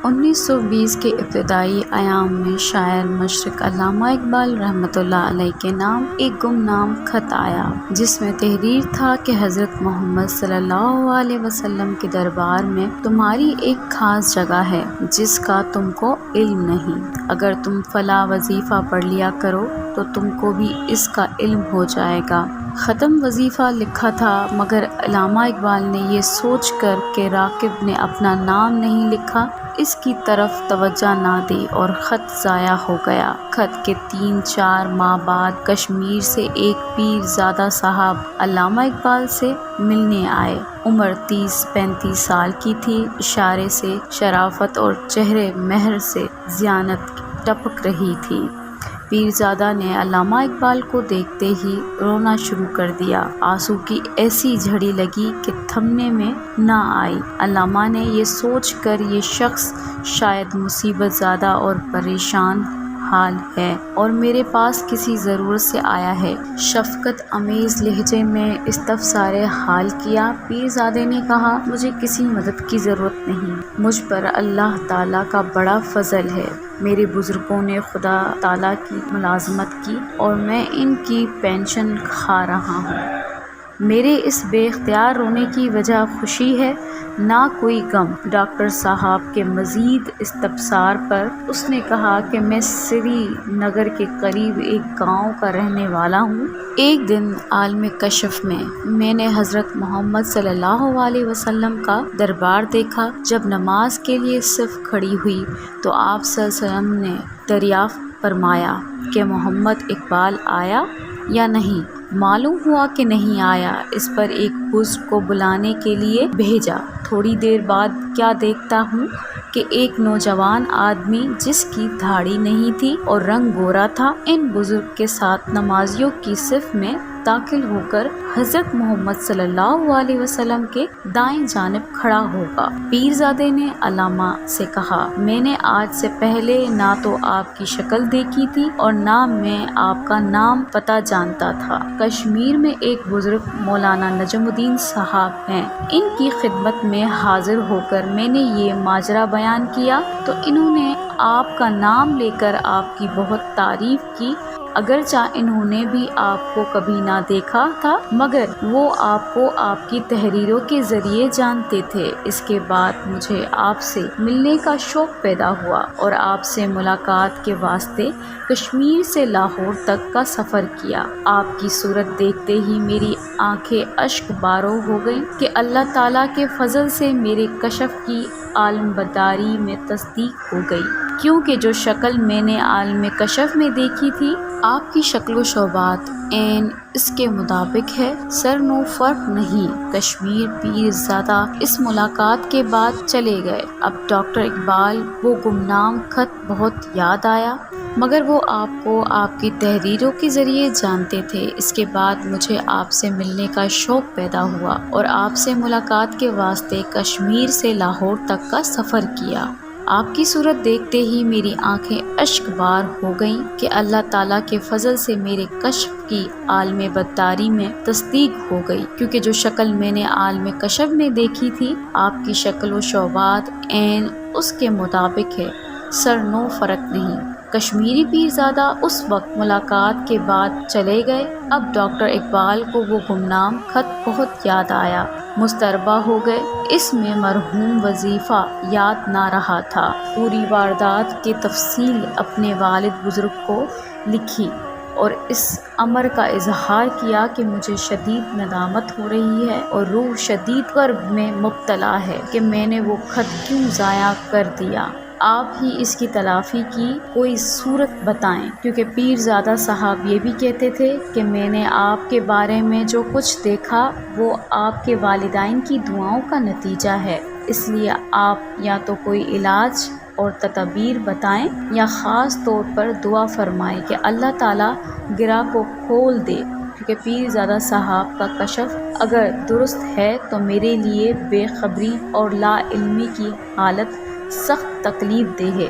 1920 کے ابتدائی ایام میں شاعر مشرق علامہ اقبال رحمۃ اللہ علیہ کے نام ایک گمنام خط آیا، جس میں تحریر تھا کہ حضرت محمد صلی اللہ علیہ وسلم کے دربار میں تمہاری ایک خاص جگہ ہے جس کا تم کو علم نہیں۔ اگر تم فلاں وظیفہ پڑھ لیا کرو تو تم کو بھی اس کا علم ہو جائے گا۔ ختم وظیفہ لکھا تھا، مگر علامہ اقبال نے یہ سوچ کر کہ راکب نے اپنا نام نہیں لکھا، اس کی طرف توجہ نہ دی اور خط ضائع ہو گیا۔ خط کے 3-4 ماہ بعد کشمیر سے ایک پیر زادہ صاحب علامہ اقبال سے ملنے آئے۔ عمر 30-35 سال کی تھی، اشارے سے شرافت اور چہرے مہر سے ذیانت ٹپک رہی تھی۔ پیرزادہ نے علامہ اقبال کو دیکھتے ہی رونا شروع کر دیا۔ آنسو کی ایسی جھڑی لگی کہ تھمنے میں نہ آئی۔ علامہ نے یہ سوچ کر یہ شخص شاید مصیبت زدہ اور پریشان حال ہے اور میرے پاس کسی ضرورت سے آیا ہے، شفقت آمیز لہجے میں استفسار حال کیا۔ پیرزادے نے کہا، مجھے کسی مدد کی ضرورت نہیں، مجھ پر اللہ تعالیٰ کا بڑا فضل ہے۔ میرے بزرگوں نے خدا تعالیٰ کی ملازمت کی اور میں ان کی پینشن کھا رہا ہوں۔ میرے اس بے اختیار رونے کی وجہ خوشی ہے، نہ کوئی غم۔ ڈاکٹر صاحب کے مزید استفسار پر اس نے کہا کہ میں سری نگر کے قریب ایک گاؤں کا رہنے والا ہوں۔ ایک دن عالم کشف میں نے حضرت محمد صلی اللہ علیہ وسلم کا دربار دیکھا۔ جب نماز کے لیے صف کھڑی ہوئی تو آپ صلی اللہ علیہ وسلم نے دریافت فرمایا کہ محمد اقبال آیا یا نہیں؟ معلوم ہوا کہ نہیں آیا۔ اس پر ایک بزرگ کو بلانے کے لیے بھیجا۔ تھوڑی دیر بعد کیا دیکھتا ہوں کہ ایک نوجوان آدمی جس کی داڑھی نہیں تھی اور رنگ گورا تھا، ان بزرگ کے ساتھ نمازیوں کی صف میں داخل ہو کر حضرت محمد صلی اللہ علیہ وسلم کے دائیں جانب کھڑا ہوگا۔ پیرزادے نے علامہ سے کہا، میں نے آج سے پہلے نہ تو آپ کی شکل دیکھی تھی اور نہ میں آپ کا نام پتہ جانتا تھا۔ کشمیر میں ایک بزرگ مولانا نجم الدین صاحب ہیں، ان کی خدمت میں حاضر ہو کر میں نے یہ ماجرا بیان کیا تو انہوں نے آپ کا نام لے کر آپ کی بہت تعریف کی، اگرچہ انہوں نے بھی آپ کو کبھی نہ دیکھا تھا مگر وہ آپ کو آپ کی تحریروں کے ذریعے جانتے تھے۔ اس کے بعد مجھے آپ سے ملنے کا شوق پیدا ہوا اور آپ سے ملاقات کے واسطے کشمیر سے لاہور تک کا سفر کیا۔ آپ کی صورت دیکھتے ہی میری آنکھیں اشک باروں ہو گئیں کہ اللہ تعالیٰ کے فضل سے میرے کشف کی عالم بداری میں تصدیق ہو گئی، کیونکہ جو شکل میں نے عالم کشف میں دیکھی تھی، آپ کی شکل و شوبات عین اس کے مطابق ہے، سر نو فرق نہیں۔ کشمیر پیرزادہ اس ملاقات کے بعد چلے گئے۔ اب ڈاکٹر اقبال وہ گمنام خط بہت یاد آیا، مگر وہ آپ کو آپ کی تحریروں کے ذریعے جانتے تھے۔ اس کے بعد مجھے آپ سے ملنے کا شوق پیدا ہوا اور آپ سے ملاقات کے واسطے کشمیر سے لاہور تک کا سفر کیا۔ آپ کی صورت دیکھتے ہی میری آنکھیں اشک بار ہو گئیں کہ اللہ تعالیٰ کے فضل سے میرے کشف کی عالم بداری میں تصدیق ہو گئی، کیونکہ جو شکل میں نے عالم کشف میں دیکھی تھی، آپ کی شکل و شوبات عین اس کے مطابق ہے، سر نو فرق نہیں۔ کشمیری پیرزادہ اس وقت ملاقات کے بعد چلے گئے۔ اب ڈاکٹر اقبال کو وہ گمنام خط بہت یاد آیا، مضطربہ ہو گئے۔ اس میں مرحوم وظیفہ یاد نہ رہا تھا۔ پوری واردات کی تفصیل اپنے والد بزرگ کو لکھی اور اس امر کا اظہار کیا کہ مجھے شدید ندامت ہو رہی ہے اور روح شدید کرب میں مبتلا ہے کہ میں نے وہ خط کیوں ضائع کر دیا۔ آپ ہی اس کی تلافی کی کوئی صورت بتائیں، کیونکہ پیرزادہ صاحب یہ بھی کہتے تھے کہ میں نے آپ کے بارے میں جو کچھ دیکھا وہ آپ کے والدین کی دعاؤں کا نتیجہ ہے، اس لیے آپ یا تو کوئی علاج اور تدابیر بتائیں یا خاص طور پر دعا فرمائیں کہ اللہ تعالیٰ گرہ کو کھول دے، کیونکہ پیرزادہ صاحب کا کشف اگر درست ہے تو میرے لیے بے خبری اور لا علمی کی حالت سخت تکلیف دہ ہے۔